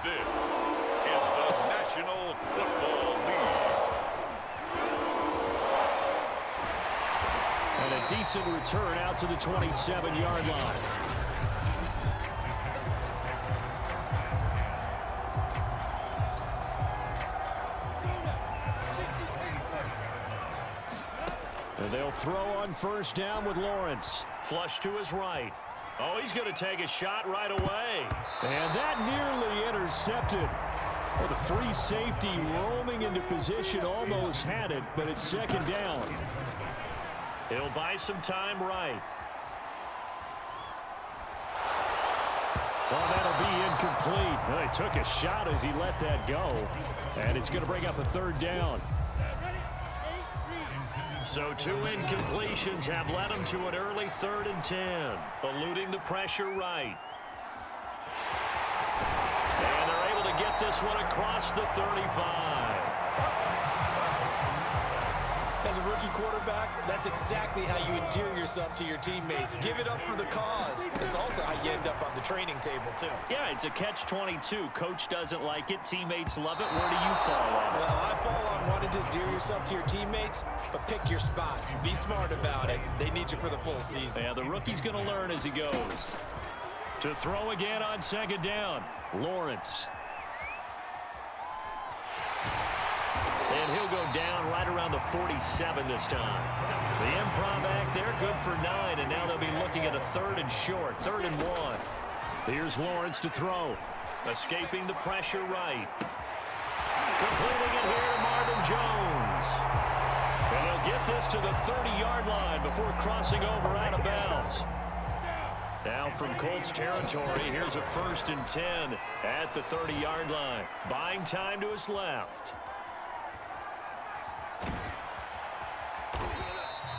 This is the National Football League. And a decent return out to the 27-yard line. And they'll throw on first down with Lawrence. Flush to his right. Oh, he's going to take a shot right away. And that nearly intercepted. Well, the free safety roaming into position almost had it, but it's second down. He'll buy some time right. Well, that'll be incomplete. Well, he took a shot as he let that go. And it's going to bring up a third down. So 2 incompletions have led him to an early 3rd and 10. Eluding the pressure right. And they're able to get this one across the 35. As a rookie quarterback, that's exactly how you endear yourself to your teammates. Give it up for the cause. It's also how you end up on the training table, too. Yeah, it's a catch-22. Coach doesn't like it. Teammates love it. Where do you fall on it? Well, I fall on wanting to endear yourself to your teammates, but pick your spots. Be smart about it. They need you for the full season. Yeah, the rookie's going to learn as he goes. To throw again on second down, Lawrence. And he'll go down right around the 47 this time. The improv act there, good for 9, and now they'll be looking at a 3rd and short, 3rd and 1. Here's Lawrence to throw. Escaping the pressure right. Completing it here to Marvin Jones. And he'll get this to the 30-yard line before crossing over out of bounds. Now from Colts territory, here's a 1st and 10 at the 30-yard line. Buying time to his left.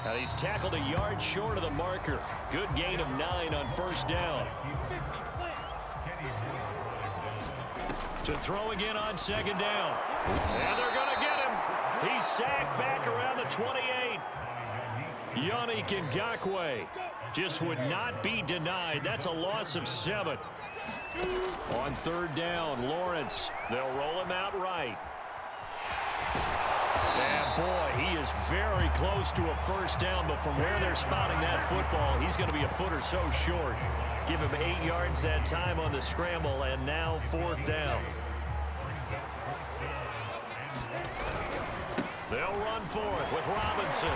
Now he's tackled a yard short of the marker. Good gain of 9 on first down. To throw again on second down. And they're going to get him. He's sacked back around the 28. Yannick Ngakoue just would not be denied. That's a loss of 7. On third down, Lawrence. They'll roll him out right. And boy, he is very close to a first down, but from where they're spotting that football, he's going to be a foot or so short. Give him 8 yards that time on the scramble, and now 4th down. They'll run for it with Robinson.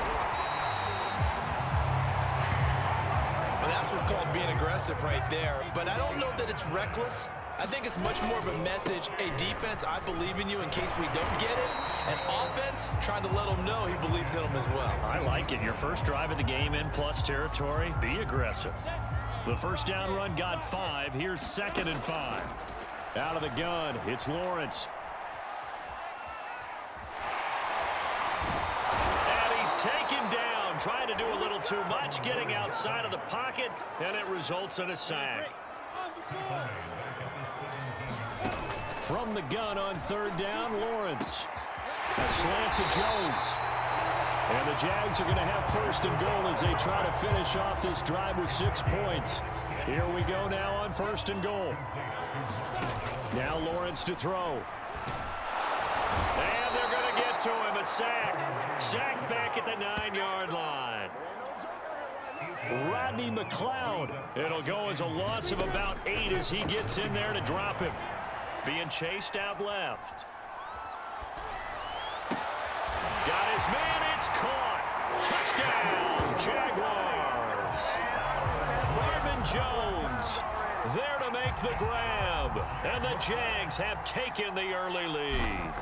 Well, that's what's called being aggressive right there, but I don't know that it's reckless. I think it's much more of a message. Hey, defense, I believe in you in case we don't get it. And offense, trying to let him know he believes in him as well. I like it. Your first drive of the game in plus territory, be aggressive. The first down run got 5. Here's 2nd and 5. Out of the gun, it's Lawrence. And he's taken down, trying to do a little too much, getting outside of the pocket, and it results in a sack. From the gun on third down, Lawrence. A slant to Jones. And the Jags are going to have 1st and goal as they try to finish off this drive with 6 points. Here we go now on 1st and goal. Now Lawrence to throw. And they're going to get to him, a sack. Sack back at the 9-yard line. Rodney McLeod. It'll go as a loss of about 8 as he gets in there to drop him. Being chased out left. Got his man, it's caught. Touchdown, Jaguars. Marvin Jones there to make the grab. And the Jags have taken the early lead.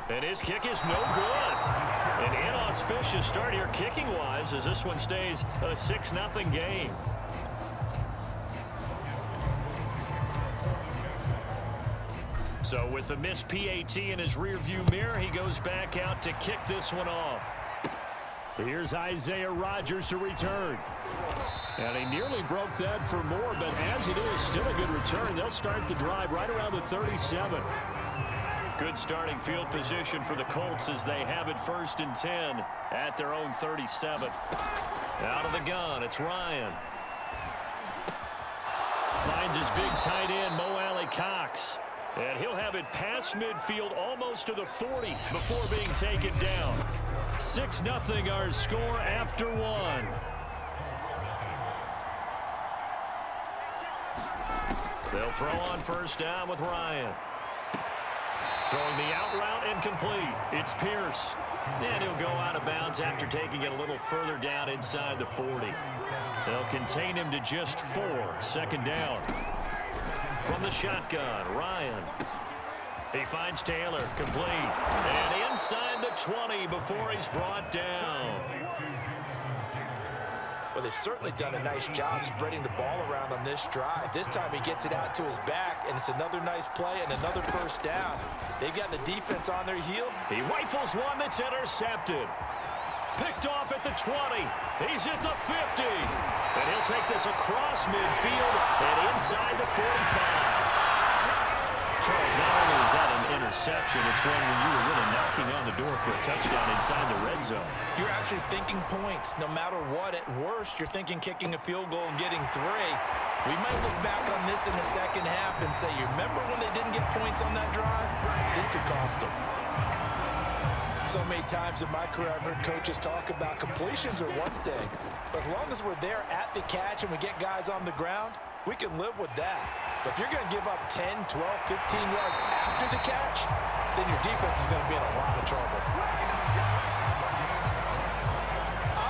And his kick is no good. An inauspicious start here kicking-wise as this one stays a 6-0 game. So with the missed PAT in his rearview mirror, he goes back out to kick this one off. Here's Isaiah Rodgers to return. And he nearly broke that for more, but as it is, still a good return. They'll start the drive right around the 37. Good starting field position for the Colts as they have it 1st and 10 at their own 37. Out of the gun, it's Ryan. Finds finds his big tight end, Mo Alley-Cox. And he'll have it past midfield almost to the 40 before being taken down. 6-0 our score after one. They'll throw on first down with Ryan. Throwing the out route incomplete. It's Pierce. And he'll go out of bounds after taking it a little further down inside the 40. They'll contain him to just 4. Second down. From the shotgun, Ryan. He finds Taylor, complete. And inside the 20 before he's brought down. Well, they've certainly done a nice job spreading the ball around on this drive. This time he gets it out to his back, and it's another nice play and another first down. They've got the defense on their heel. He rifles one that's intercepted. Picked off at the 20. He's at the 50. And he'll take this across midfield and inside the 45. Charles, not only is that an interception, it's one when you were really knocking on the door for a touchdown inside the red zone. You're actually thinking points. No matter what, at worst, you're thinking kicking a field goal and getting 3. We might look back on this in the second half and say, you remember when they didn't get points on that drive? This could cost them. So many times in my career, I've heard coaches talk about completions are one thing. But as long as we're there at the catch and we get guys on the ground, we can live with that. But if you're going to give up 10, 12, 15 yards after the catch, then your defense is going to be in a lot of trouble.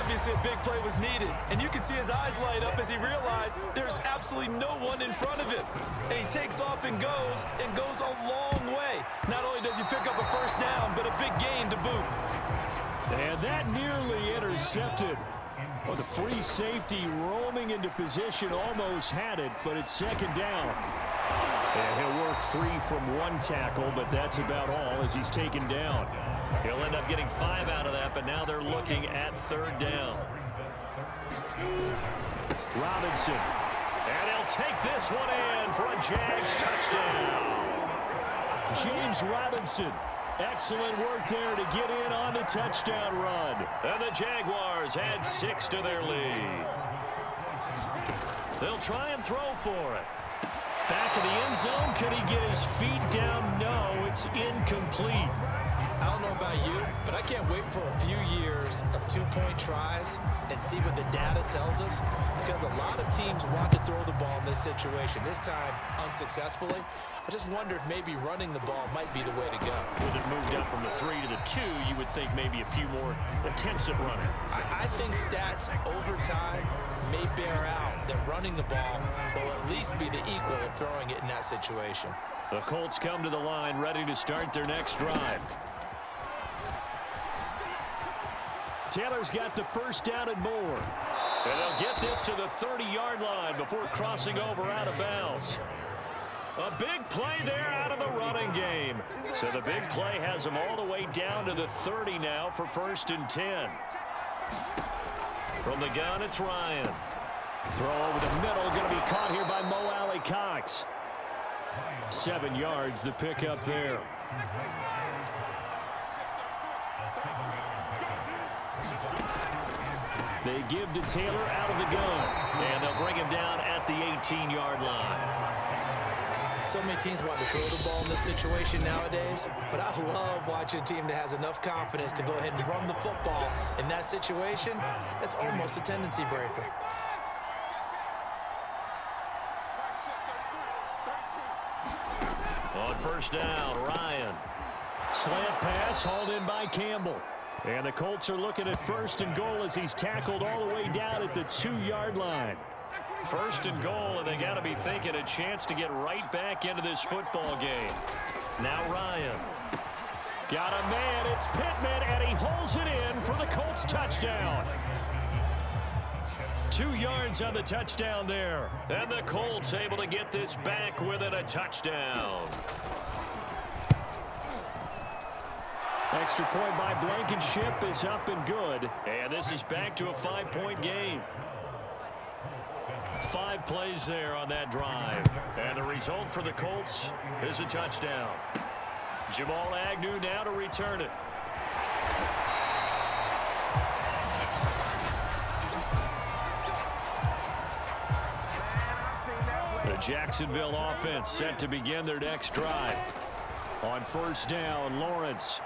Obviously, a big play was needed, and you can see his eyes light up as he realized there's absolutely no one in front of him. And he takes off and goes a long way. Not only does he pick up a first down, but a big gain to boot. And that nearly intercepted. Well, the free safety roaming into position almost had it, but it's second down. And he'll work free from one tackle, but that's about all as he's taken down. He'll end up getting 5 out of that, but now they're looking at third down. Robinson. And he'll take this one in for a JAX touchdown. James Robinson. Excellent work there to get in on the touchdown run. And the Jaguars add 6 to their lead. They'll try and throw for it. Back of the end zone. Could he get his feet down? No, it's incomplete. I don't know about you, but I can't wait for a few years of 2-point tries and see what the data tells us, because a lot of teams want to throw the ball in this situation. This time, unsuccessfully. I just wondered maybe running the ball might be the way to go. With it moved up from the 3 to the 2, you would think maybe a few more attempts at running. I think stats over time may bear out that running the ball will at least be the equal of throwing it in that situation. The Colts come to the line ready to start their next drive. Taylor's got the first down and more. And they'll get this to the 30-yard line before crossing over out of bounds. A big play there out of the running game. So the big play has them all the way down to the 30 now for first and 10. From the gun, it's Ryan. Throw over the middle, going to be caught here by Mo Alley-Cox. 7 yards, the pickup there. They give to Taylor out of the gun. And they'll bring him down at the 18-yard line. So many teams want to throw the ball in this situation nowadays, but I love watching a team that has enough confidence to go ahead and run the football in that situation. That's almost a tendency breaker. On first down, Ryan. Slant pass hauled in by Campbell. And the Colts are looking at first and goal as he's tackled all the way down at the 2-yard line. First and goal, and they got to be thinking a chance to get right back into this football game. Now Ryan. Got a man, it's Pittman, and he holds it in for the Colts touchdown. 2 yards on the touchdown there. And the Colts able to get this back within a touchdown. Extra point by Blankenship is up and good. And this is back to a 5-point game. 5 plays there on that drive. And the result for the Colts is a touchdown. Jamal Agnew now to return it. The Jacksonville offense set to begin their next drive. On first down, Lawrence.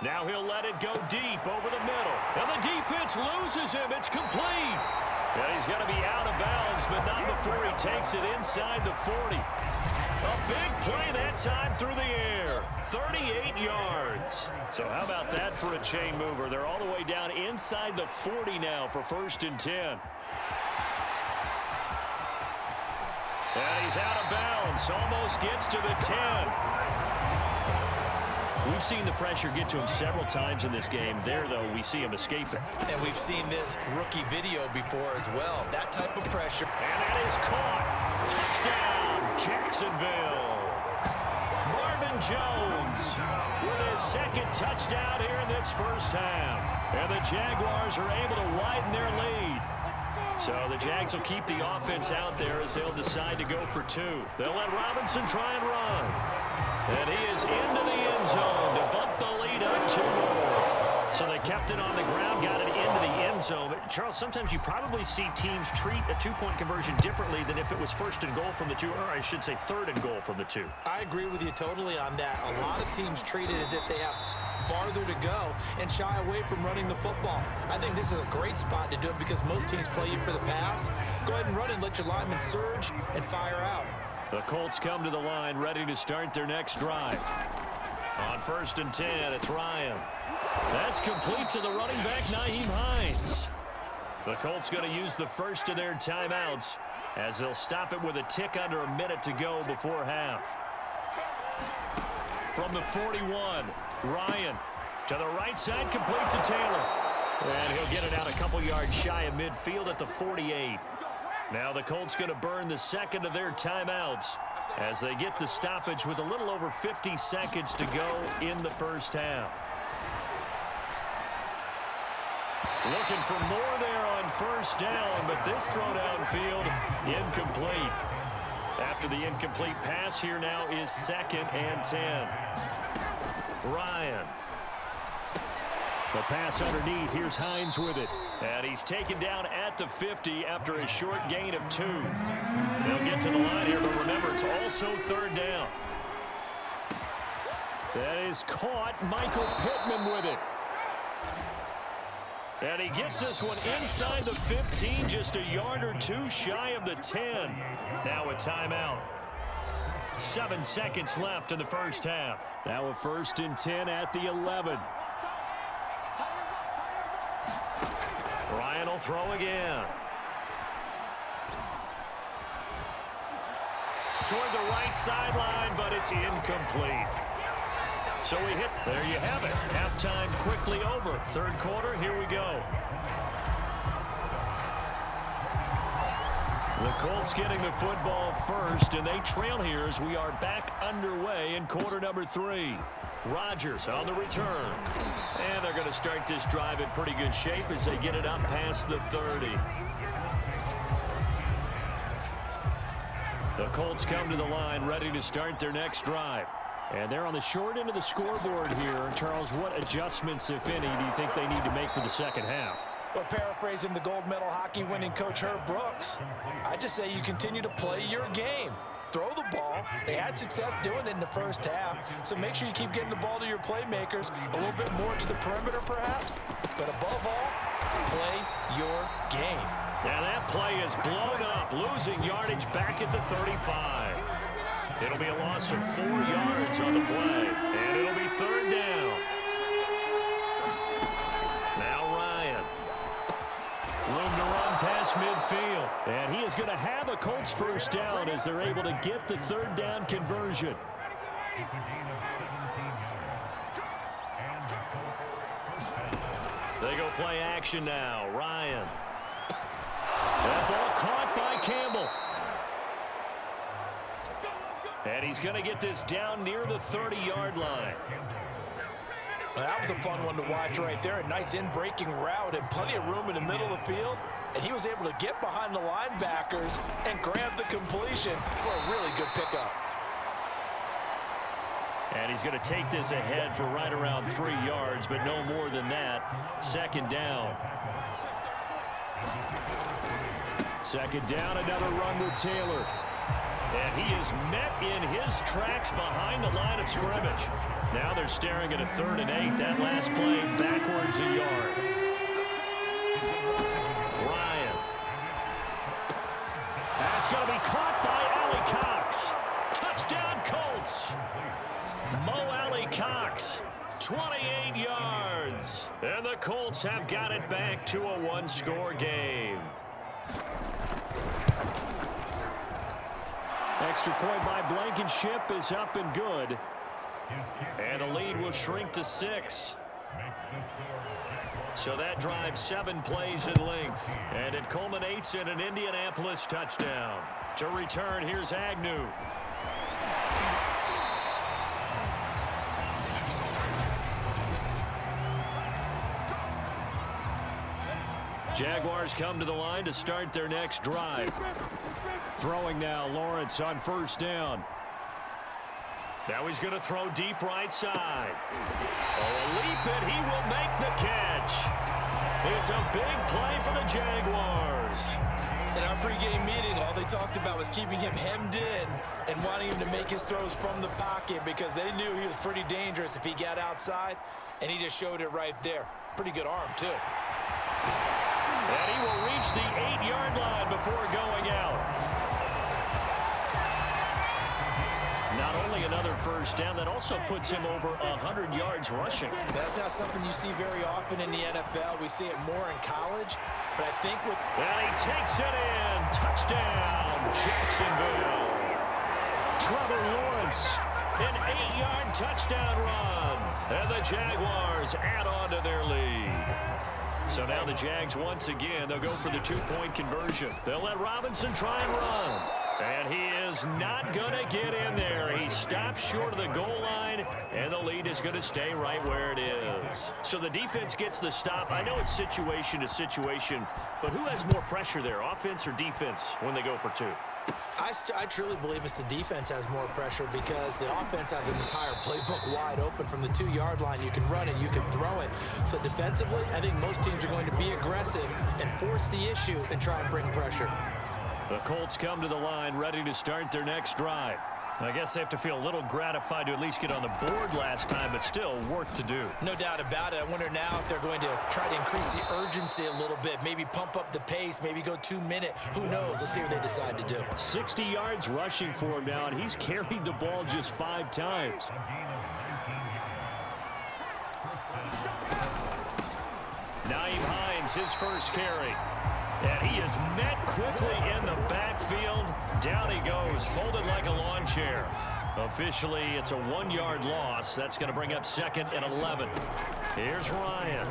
Now he'll let it go deep over the middle. And the defense loses him. It's complete. And he's going to be out of bounds, but not before he takes it inside the 40. A big play that time through the air. 38 yards. So how about that for a chain mover? They're all the way down inside the 40 now for 1st and 10. And he's out of bounds. Almost gets to the 10. We've seen the pressure get to him several times in this game. There, though, we see him escaping. And we've seen this rookie video before as well. That type of pressure. And that is caught. Touchdown, Jacksonville. Marvin Jones with his 2nd touchdown here in this first half. And the Jaguars are able to widen their lead. So the Jags will keep the offense out there as they'll decide to go for 2. They'll let Robinson try and run. And he is into the end zone to bump the lead up 2 more. So they kept it on the ground, got it into the end zone. But Charles, sometimes you probably see teams treat a 2-point conversion differently than if it was 1st and goal from the 2, or I should say 3rd and goal from the 2. I agree with you totally on that. A lot of teams treat it as if they have farther to go and shy away from running the football. I think this is a great spot to do it because most teams play you for the pass. Go ahead and run and let your linemen surge and fire out. The Colts come to the line ready to start their next drive. On 1st and 10, it's Ryan. That's complete to the running back, Nyheim Hines. The Colts going to use the first of their timeouts as they'll stop it with a tick under a minute to go before half. From the 41, Ryan to the right side, complete to Taylor. And he'll get it out a couple yards shy of midfield at the 48. Now the Colts going to burn the 2nd of their timeouts as they get the stoppage with a little over 50 seconds to go in the first half. Looking for more there on 1st down, but this throw downfield incomplete. After the incomplete pass, here now is 2nd and 10. Ryan. The pass underneath. Here's Hines with it. And he's taken down at the 50 after a short gain of 2. They'll get to the line here, but remember, it's also 3rd down. That is caught. Michael Pittman with it. And he gets this one inside the 15, just a yard or 2 shy of the 10. Now a timeout. 7 seconds left in the first half. Now a 1st and 10 at the 11. Ryan will throw again. Toward the right sideline, but it's incomplete. So we hit. There you have it. Halftime quickly over. 3rd quarter, here we go. The Colts getting the football first, and they trail here as we are back underway in quarter number 3. Rodgers on the return. And they're going to start this drive in pretty good shape as they get it up past the 30. The Colts come to the line ready to start their next drive. And they're on the short end of the scoreboard here. Charles, what adjustments, if any, do you think they need to make for the second half? Well, paraphrasing the gold medal hockey winning coach Herb Brooks, I just say you continue to play your game. Throw the ball. They had success doing it in the first half, so make sure you keep getting the ball to your playmakers, a little bit more to the perimeter perhaps, but above all, play your game. Now that play is blown up, losing yardage back at the 35. It'll be a loss of 4 yards on the play, and it'll be 3rd down. Now Ryan. Room to run past midfield. And he is going to have a Colts first down as they're able to get the 3rd down conversion. They go play action now. Ryan. That ball caught by Campbell. And he's going to get this down near the 30-yard line. Well, that was a fun one to watch right there. A nice in-breaking route and plenty of room in the middle of the field. And he was able to get behind the linebackers and grab the completion for a really good pickup. And he's going to take this ahead for right around 3 yards, but no more than that. 2nd down. Second down, another run with Taylor. And he is met in his tracks behind the line of scrimmage. Now they're staring at a 3rd and 8. That last play backwards a yard. Ryan. That's going to be caught by Ali Cox. Touchdown Colts. Mo Alley Cox, 28 yards. And the Colts have got it back to a 1-score game. Extra point by Blankenship is up and good. And the lead will shrink to 6. So that drives 7 plays in length. And it culminates in an Indianapolis touchdown. To return, here's Agnew. Jaguars come to the line to start their next drive. Throwing now, Lawrence on 1st down. Now he's going to throw deep right side. Oh, a leap, and he will make the catch. It's a big play for the Jaguars. In our pregame meeting, all they talked about was keeping him hemmed in and wanting him to make his throws from the pocket because they knew he was pretty dangerous if he got outside, and he just showed it right there. Pretty good arm, too. And he will reach the 8-yard line before going out. Not only another 1st down, that also puts him over 100 yards rushing. That's not something you see very often in the NFL. We see it more in college, but I think with... And he takes it in. Touchdown, Jacksonville. Trevor Lawrence, an 8-yard touchdown run. And the Jaguars add on to their lead. So now the Jags, once again, they'll go for the 2-point conversion. They'll let Robinson try and run. And he is not going to get in there. He stops short of the goal line, and the lead is going to stay right where it is. So the defense gets the stop. I know it's situation to situation, but who has more pressure there, offense or defense, when they go for 2? I truly believe it's the defense has more pressure because the offense has an entire playbook wide open from the 2-yard line. You can run it, you can throw it. So defensively, I think most teams are going to be aggressive and force the issue and try and bring pressure. The Colts come to the line ready to start their next drive. I guess they have to feel a little gratified to at least get on the board last time, but still work to do. No doubt about it. I wonder now if they're going to try to increase the urgency a little bit, maybe pump up the pace, maybe go 2-minute. Who knows? Let's see what they decide to do. 60 yards rushing for him now, and he's carried the ball just 5 times. Nyheim Hines, his first carry. And he is met quickly in the backfield. Down he goes, folded like a lawn chair. Officially, it's a 1-yard loss. That's going to bring up 2nd and 11. Here's Ryan.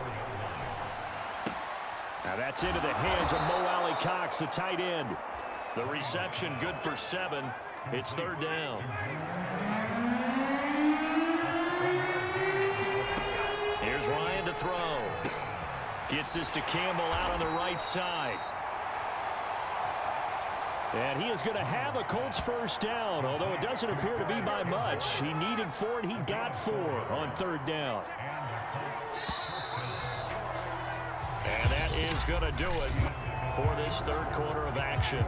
Now that's into the hands of Mo Alley Cox, the tight end. The reception good for 7. It's 3rd down. Here's Ryan to throw. Gets this to Campbell out on the right side. And he is going to have a Colts 1st down, although it doesn't appear to be by much. He needed 4, and he got 4 on 3rd down. And that is going to do it for this 3rd quarter of action.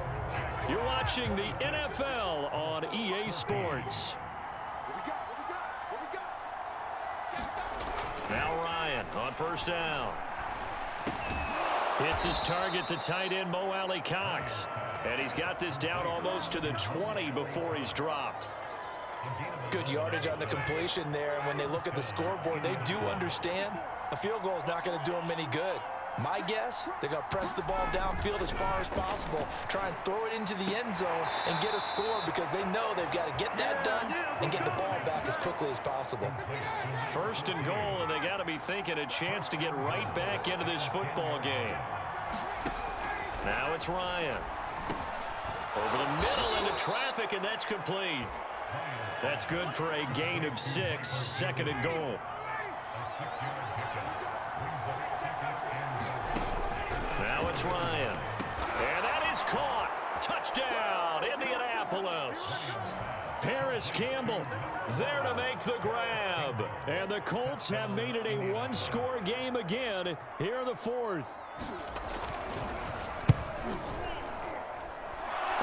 You're watching the NFL on EA Sports. Now Ryan on 1st down. Hits his target, the tight end, Mo Alley Cox. And he's got this down almost to the 20 before he's dropped. Good yardage on the completion there. And when they look at the scoreboard, they do understand a field goal is not going to do them any good. My guess, they're going to press the ball downfield as far as possible, try and throw it into the end zone and get a score because they know they've got to get that done and get the ball back as quickly as possible. 1st and goal, and they got to be thinking a chance to get right back into this football game. Now it's Ryan. Over the middle into traffic, and that's complete. That's good for a gain of 6, 2nd and goal. Now it's Ryan. And that is caught. Touchdown, Indianapolis. Paris Campbell there to make the grab. And the Colts have made it a 1-score game again here in the 4th.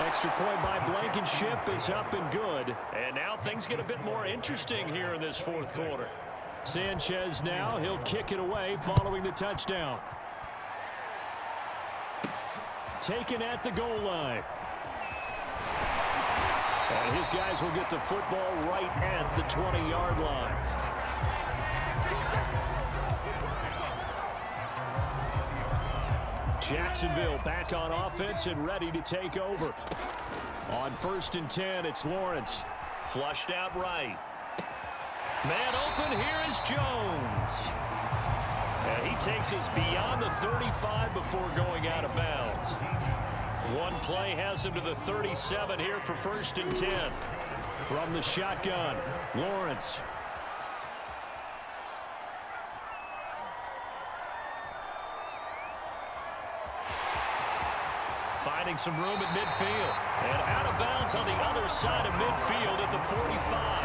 Extra point by Blankenship is up and good. And now things get a bit more interesting here in this fourth quarter. Sanchez now, he'll kick it away following the touchdown. Taken at the goal line. And his guys will get the football right at the 20-yard line. Jacksonville back on offense and ready to take over. On 1st and 10, it's Lawrence. Flushed out right. Man open, here is Jones. And he takes us beyond the 35 before going out of bounds. One play has him to the 37 here for 1st and 10. From the shotgun, Lawrence. Finding some room at midfield. And out of bounds on the other side of midfield at the 45.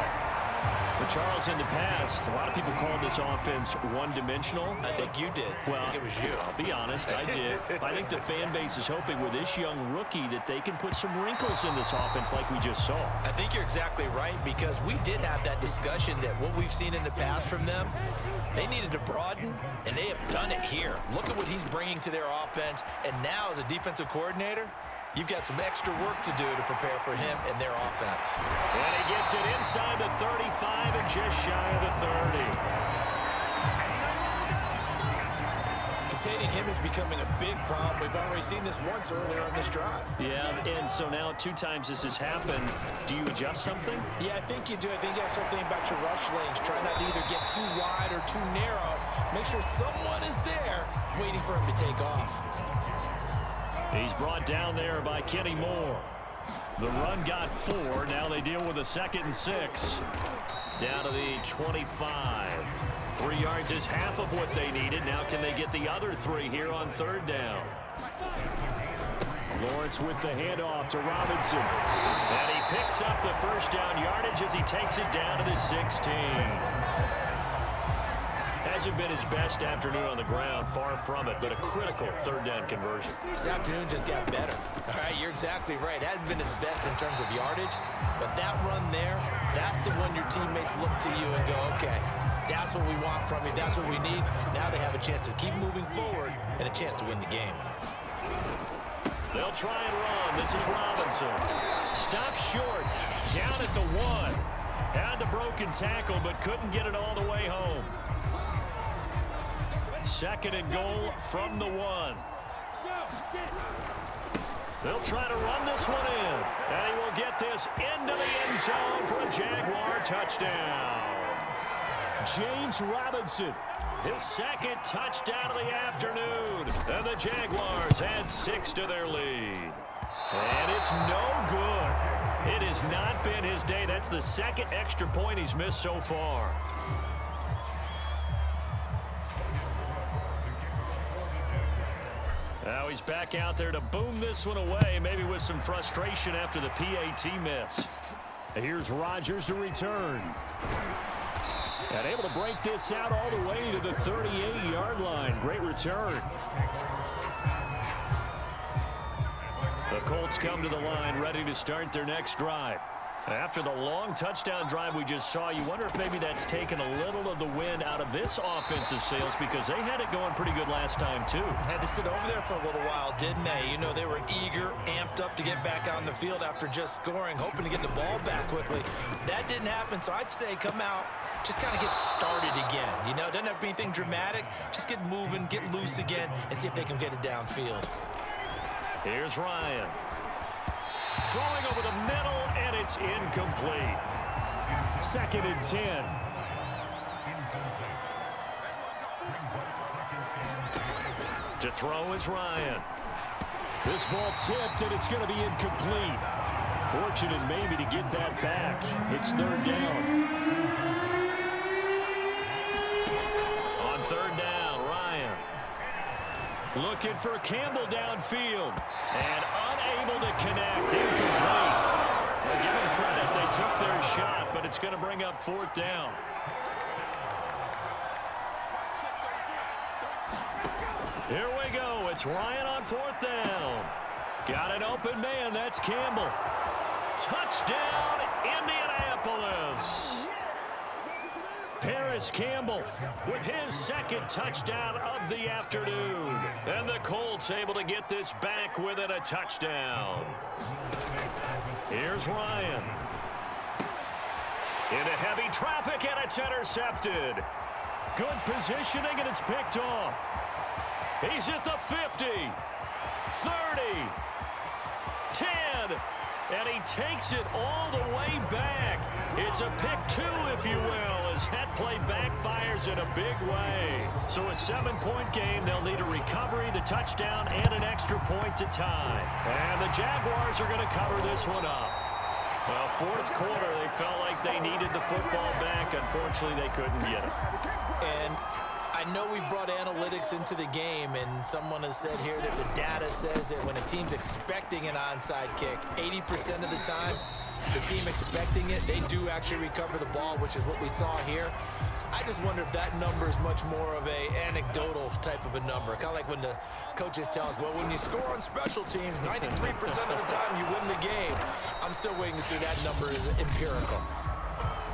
But Charles, in the past, a lot of people called this offense one-dimensional. I think you did. Well, I think it was you. I'll be honest, I did. I think the fan base is hoping with this young rookie that they can put some wrinkles in this offense like we just saw. I think you're exactly right, because we did have that discussion that what we've seen in the past from them, they needed to broaden, and they have done it here. Look at what he's bringing to their offense, and now as a defensive coordinator, you've got some extra work to do to prepare for him and their offense. And he gets it inside the 35 and just shy of the 30. Containing him is becoming a big problem. We've already seen this once earlier on this drive. Yeah, and so now 2 times this has happened. Do you adjust something? Yeah, I think you do. I think you got to start thinking about your rush lanes. Try not to either get too wide or too narrow. Make sure someone is there waiting for him to take off. He's brought down there by Kenny Moore. The run got 4. Now they deal with a 2nd and 6. Down to the 25. 3 yards is half of what they needed. Now can they get the other 3 here on 3rd down? Lawrence with the handoff to Robinson. And he picks up the 1st down yardage as he takes it down to the 16. Hasn't been his best afternoon on the ground, far from it, but a critical 3rd down conversion. This afternoon just got better. All right, you're exactly right. It hasn't been his best in terms of yardage, but that run there, that's the one your teammates look to you and go, okay, that's what we want from you. That's what we need. Now they have a chance to keep moving forward and a chance to win the game. They'll try and run. This is Robinson. Stops short. Down at the 1. Had the broken tackle, but couldn't get it all the way home. 2nd and goal from the 1. They'll try to run this one in. And he will get this into the end zone for a Jaguar touchdown. James Robinson, his 2nd touchdown of the afternoon. And the Jaguars add 6 to their lead. And it's no good. It has not been his day. That's the 2nd extra point he's missed so far. Now he's back out there to boom this one away, maybe with some frustration after the PAT miss. Here's Rodgers to return. And able to break this out all the way to the 38-yard line. Great return. The Colts come to the line, ready to start their next drive. After the long touchdown drive we just saw, you wonder if maybe that's taken a little of the wind out of this offensive sails, because they had it going pretty good last time too. Had to sit over there for a little while, didn't they? You know, they were eager, amped up to get back on the field after just scoring, hoping to get the ball back quickly. That didn't happen, so I'd say come out, just kind of get started again. You know, it doesn't have to be anything dramatic. Just get moving, get loose again, and see if they can get it downfield. Here's Ryan. Throwing over the middle, and it's incomplete. 2nd and 10. To throw is Ryan. This ball tipped, and it's going to be incomplete. Fortunate maybe to get that back. It's 3rd down. On 3rd down, Ryan. Looking for Campbell downfield. And unable to connect. Incomplete. Well, give them credit. They took their shot, but it's going to bring up 4th down. Here we go. It's Ryan on 4th down. Got an open man. That's Campbell. Touchdown, Indianapolis. Paris Campbell with his second touchdown of the afternoon. And the Colts able to get this back within a touchdown. Here's Ryan. Into heavy traffic, and it's intercepted. Good positioning, and it's picked off. He's at the 50, 30, 10, and he takes it all the way back. It's a pick two, if you will, as that play backfires in a big way. So a 7-point game, they'll need a recovery, the touchdown, and an extra point to tie. And the Jaguars are going to cover this one up. Well, fourth quarter, they felt like they needed the football back. Unfortunately, they couldn't get it. And I know we brought analytics into the game, and someone has said here that the data says that when a team's expecting an onside kick, 80% of the time, the team expecting it, they do actually recover the ball, which is what we saw here. I just wonder if that number is much more of a anecdotal type of a number. Kind of like when the coaches tell us, well, when you score on special teams, 93% of the time you win the game. I'm still waiting to see that number is empirical.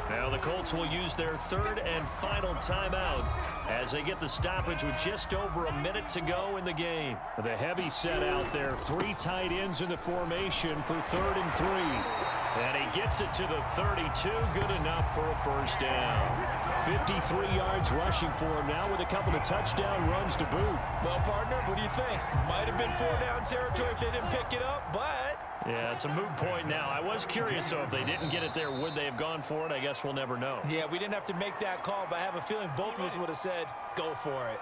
Now the Colts will use their third and final timeout as they get the stoppage with just over a minute to go in the game. The heavy set out there, 3 tight ends in the formation for 3rd and 3. And he gets it to the 32, good enough for a first down. 53 yards rushing for him now with a couple of touchdown runs to boot. Well, partner, what do you think? Might have been 4-down territory if they didn't pick it up, but... Yeah, it's a moot point now. I was curious, so if they didn't get it there, would they have gone for it? I guess we'll never know. Yeah, we didn't have to make that call, but I have a feeling both of us would have said, go for it.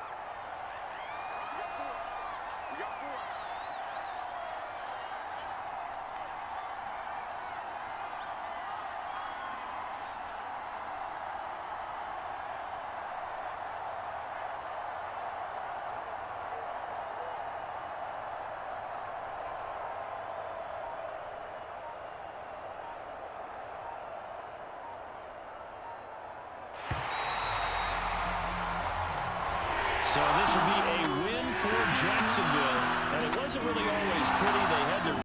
So this will be a win for Jacksonville. And it wasn't really always pretty. They had their